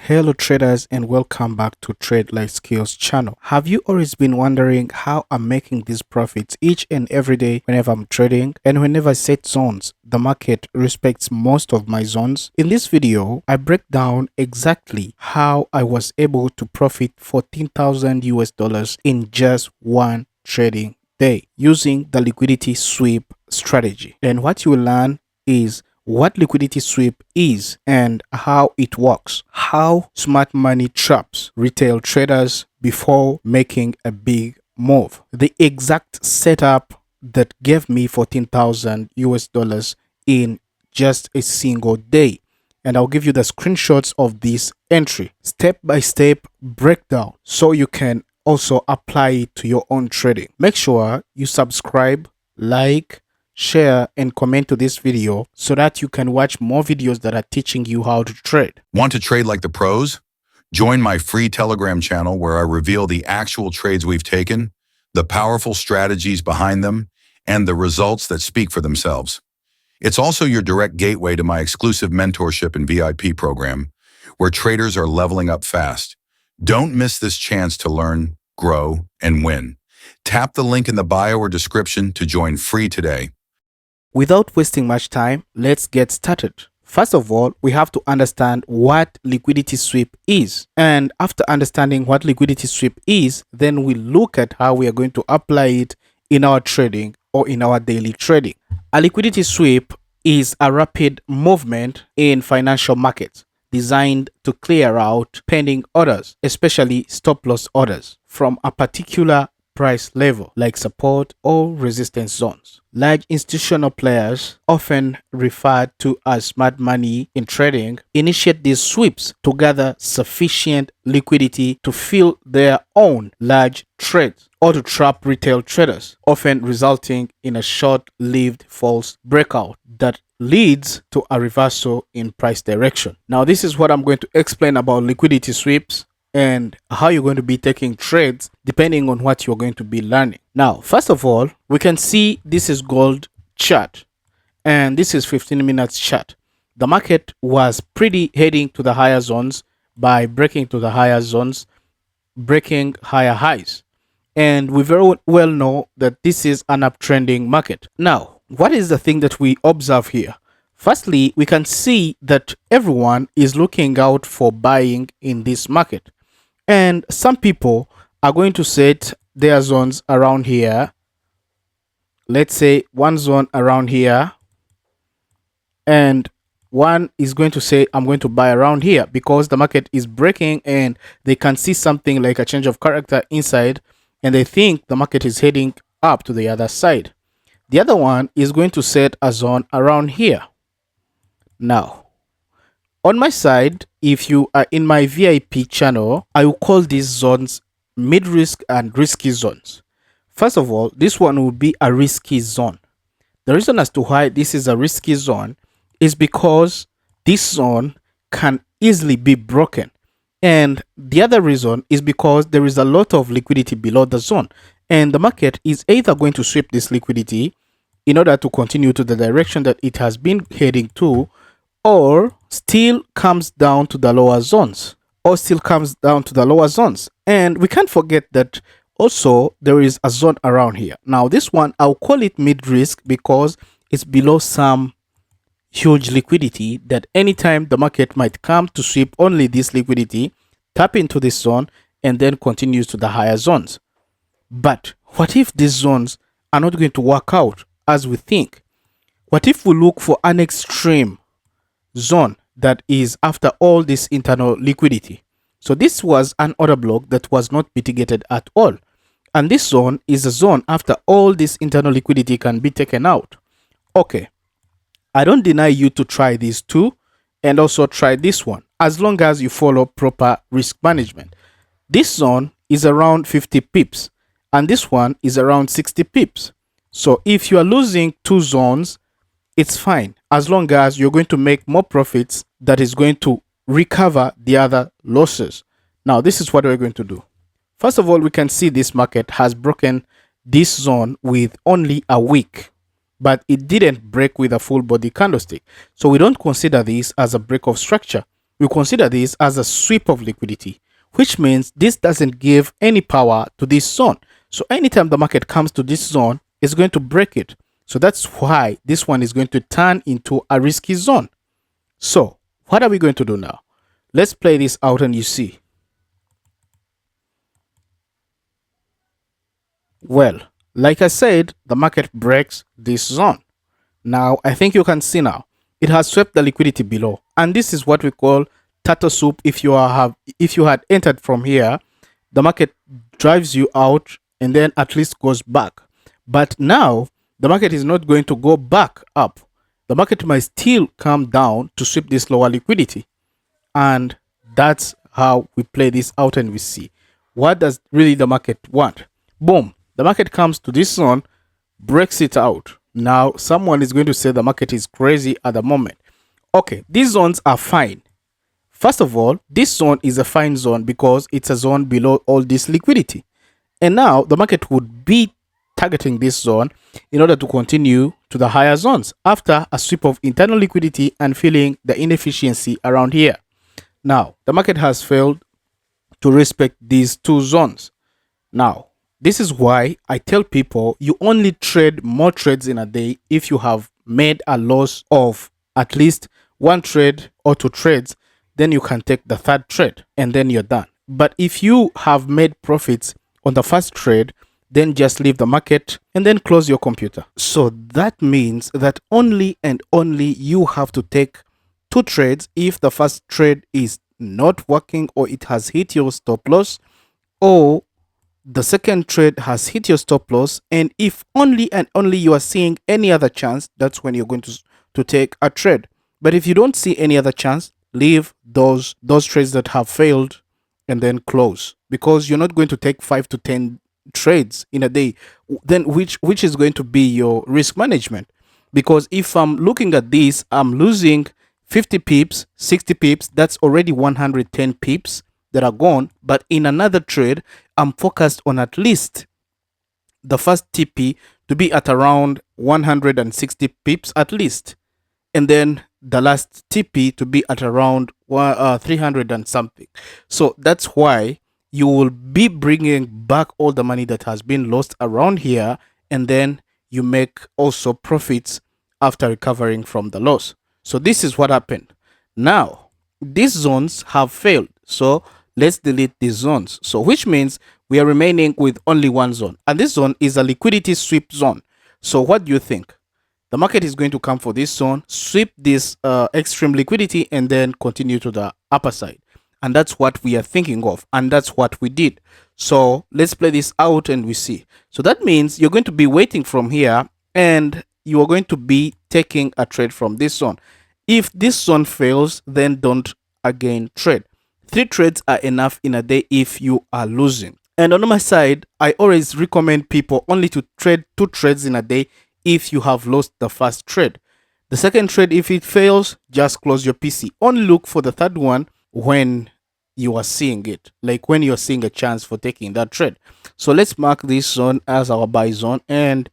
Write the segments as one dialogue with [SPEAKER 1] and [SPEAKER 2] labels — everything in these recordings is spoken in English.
[SPEAKER 1] Hello traders and welcome back to Trade Like Skills channel. Have you always been wondering how I'm making these profits each and every day whenever I'm trading and whenever I set zones? The market respects most of my zones. In this video, I break down exactly how I was able to profit 14,000 US dollars in just one trading day using the liquidity sweep strategy. And what you will learn is what liquidity sweep is and how it works, how smart money traps retail traders before making a big move. The exact setup that gave me 14,000 US dollars in just a single day. And I'll give you the screenshots of this entry, step-by-step breakdown, so you can also apply it to your own trading. Make sure you subscribe, like, share and comment to this video so that you can watch more videos that are teaching you how to trade.
[SPEAKER 2] Want to trade like the pros? Join my free Telegram channel where I reveal the actual trades we've taken, the powerful strategies behind them, and the results that speak for themselves. It's also your direct gateway to my exclusive mentorship and VIP program, where traders are leveling up fast. Don't miss this chance to learn, grow, and win. Tap the link in the bio or description to join free today.
[SPEAKER 1] Without wasting much time, let's get started. First of all, we have to understand what liquidity sweep is. And after understanding what liquidity sweep is, then we look at how we are going to apply it in our trading or in our daily trading. A liquidity sweep is a rapid movement in financial markets designed to clear out pending orders, especially stop loss orders, from a particular price level like support or resistance zones. Large institutional players, often referred to as smart money in trading, initiate these sweeps to gather sufficient liquidity to fill their own large trades or to trap retail traders, often resulting in a short-lived false breakout that leads to a reversal in price direction. Now, this is what I'm going to explain about liquidity sweeps and how you're going to be taking trades depending on what you're going to be learning. Now, first of all, we can see this is gold chart and this is 15 minutes chart. The market was pretty heading to the higher zones by breaking to the higher zones, breaking higher highs. And we very well know that this is an uptrending market. Now, what is the thing that we observe here? Firstly, we can see that everyone is looking out for buying in this market. And some people are going to set their zones around here. Let's say one zone around here. And one is going to say, I'm going to buy around here because the market is breaking and they can see something like a change of character inside. And they think the market is heading up to the other side. The other one is going to set a zone around here. Now, on my side, if you are in my VIP channel, I will call these zones mid-risk and risky zones. First of all, this one will be a risky zone. The reason as to why this is a risky zone is because this zone can easily be broken. And the other reason is because there is a lot of liquidity below the zone. And the market is either going to sweep this liquidity in order to continue to the direction that it has been heading to, or still comes down to the lower zones, And we can't forget that also there is a zone around here. Now, this one, I'll call it mid-risk because it's below some huge liquidity that anytime the market might come to sweep only this liquidity, tap into this zone, and then continues to the higher zones. But what if these zones are not going to work out as we think? What if we look for an extreme zone that is after all this internal liquidity? So this was an order block that was not mitigated at all. And this zone is a zone after all this internal liquidity can be taken out. Okay, I don't deny you to try these two and also try this one as long as you follow proper risk management. This zone is around 50 pips and this one is around 60 pips. So if you are losing two zones, it's fine as long as you're going to make more profits that is going to recover the other losses. Now, this is what we're going to do. First of all, we can see this market has broken this zone with only a wick, but it didn't break with a full body candlestick. So we don't consider this as a break of structure. we consider this as a sweep of liquidity, which means this doesn't give any power to this zone. So anytime the market comes to this zone, it's going to break it. So that's why this one is going to turn into a risky zone. So what are we going to do now? Let's play this out and you see. Well, like I said, the market breaks this zone. Now, I think you can see now, it has swept the liquidity below. And this is what we call turtle soup. If you had entered from here, the market drives you out and then at least goes back. But now, the market is not going to go back up. The market might still come down to sweep this lower liquidity. And that's how we play this out and we see. What does really the market want? Boom. The market comes to this zone, breaks it out. Now, someone is going to say the market is crazy at the moment. Okay, these zones are fine. First of all, this zone is a fine zone because it's a zone below all this liquidity. And now the market would be targeting this zone in order to continue to the higher zones after a sweep of internal liquidity and feeling the inefficiency around here. Now, the market has failed to respect these two zones. Now, this is why I tell people you only trade more trades in a day if you have made a loss of at least one trade or two trades. Then you can take the third trade and then you're done. But if you have made profits on the first trade, then just leave the market and then close your computer. So that means that only and only you have to take two trades if the first trade is not working or it has hit your stop loss, or the second trade has hit your stop loss, and if only and only you are seeing any other chance, that's when you're going to take a trade. But if you don't see any other chance, leave those trades that have failed and then close, because you're not going to take 5 to 10 trades in a day. Then which is going to be your risk management? Because if I'm looking at this, I'm losing 50 pips, 60 pips, that's already 110 pips that are gone. But in another trade, I'm focused on at least the first TP to be at around 160 pips at least, and then the last TP to be at around 300 and something. So that's why you will be bringing back all the money that has been lost around here, and then you make also profits after recovering from the loss. So this is what happened. Now, these zones have failed. So let's delete these zones. So which means we are remaining with only one zone. And this zone is a liquidity sweep zone. So what do you think? The market is going to come for this zone, sweep this extreme liquidity, and then continue to the upper side. And that's what we are thinking of. And that's what we did. So let's play this out and we see. So that means you're going to be waiting from here and you are going to be taking a trade from this zone. If this zone fails, then don't again trade. 3 trades are enough in a day if you are losing. And on my side, I always recommend people only to trade 2 trades in a day if you have lost the first trade. The second trade, if it fails, just close your PC. Only look for the third one when you are seeing it, like when you're seeing a chance for taking that trade. So let's mark this zone as our buy zone and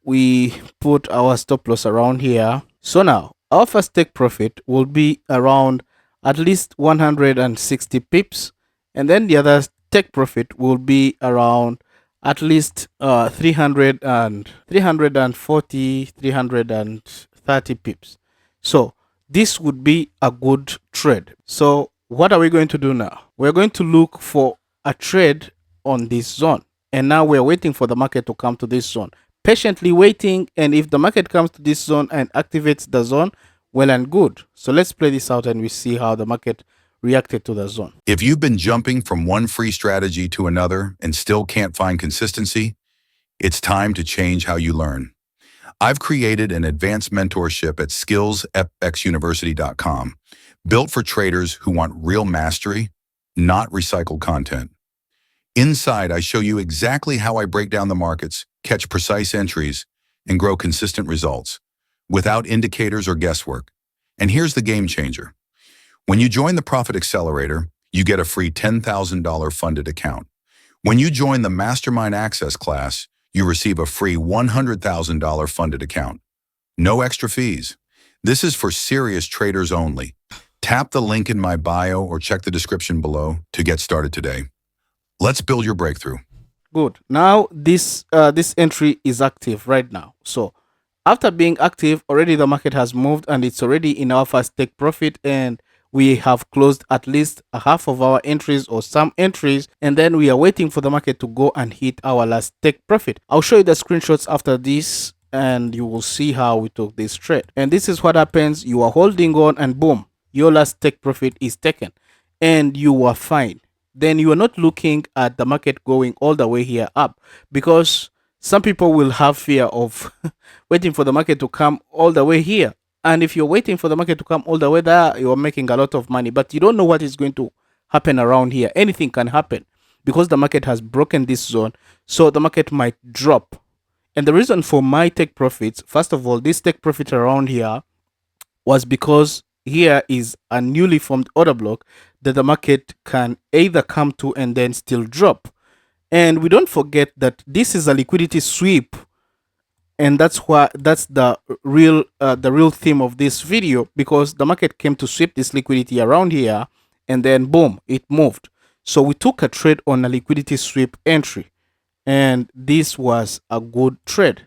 [SPEAKER 1] we put our stop loss around here. So now our first take profit will be around at least 160 pips, and then the other take profit will be around at least 330 pips. So this would be a good trade. So what are we going to do now? We're going to look for a trade on this zone, and now we're waiting for the market to come to this zone, patiently waiting. And if the market comes to this zone and activates the zone, well and good. So let's play this out and we see how the market reacted to the zone.
[SPEAKER 2] If you've been jumping from one free strategy to another and still can't find consistency, it's time to change how you learn. I've created an advanced mentorship at skillsfxuniversity.com, built for traders who want real mastery, not recycled content. Inside, I show you exactly how I break down the markets, catch precise entries, and grow consistent results, without indicators or guesswork. And here's the game changer. When you join the Profit Accelerator, you get a free $10,000 funded account. When you join the Mastermind Access class, you receive a free $100,000 funded account. No extra fees. This is for serious traders only. Tap the link in my bio or check the description below to get started today. Let's build your breakthrough.
[SPEAKER 1] Good. Now this entry is active right now. So after being active, already the market has moved and it's already in our first take profit, and we have closed at least a half of our entries or some entries, and then we are waiting for the market to go and hit our last take profit. I'll show you the screenshots after this and you will see how we took this trade. And this is what happens. You are holding on and boom, your last take profit is taken and you are fine. Then you are not looking at the market going all the way here up, because some people will have fear of waiting for the market to come all the way here. And if you're waiting for the market to come all the way there, you're making a lot of money, but you don't know what is going to happen around here. Anything can happen because the market has broken this zone. So the market might drop. And the reason for my take profits, first of all, this take profit around here was because here is a newly formed order block that the market can either come to and then still drop. And we don't forget that this is a liquidity sweep, and that's the real theme of this video, because the market came to sweep this liquidity around here and then boom, it moved. So we took a trade on a liquidity sweep entry, and this was a good trade.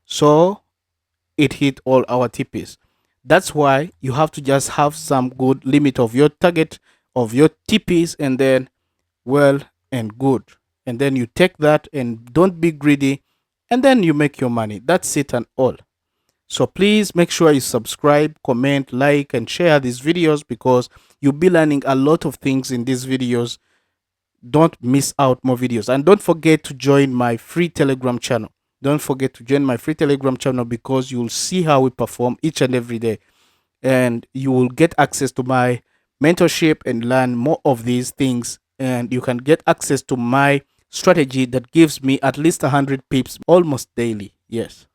[SPEAKER 1] So it hit all our TPs. That's why you have to just have some good limit of your target of your TPs, and then well and good. And then you take that and don't be greedy, and then you make your money. That's it and all. So please make sure you subscribe, comment, like, and share these videos, because you'll be learning a lot of things in these videos. Don't miss out more videos, and don't forget to join my free Telegram channel. Don't forget to join my free Telegram channel, because you'll see how we perform each and every day, and you will get access to my mentorship and learn more of these things, and you can get access to my strategy that gives me at least 100 pips almost daily. Yes.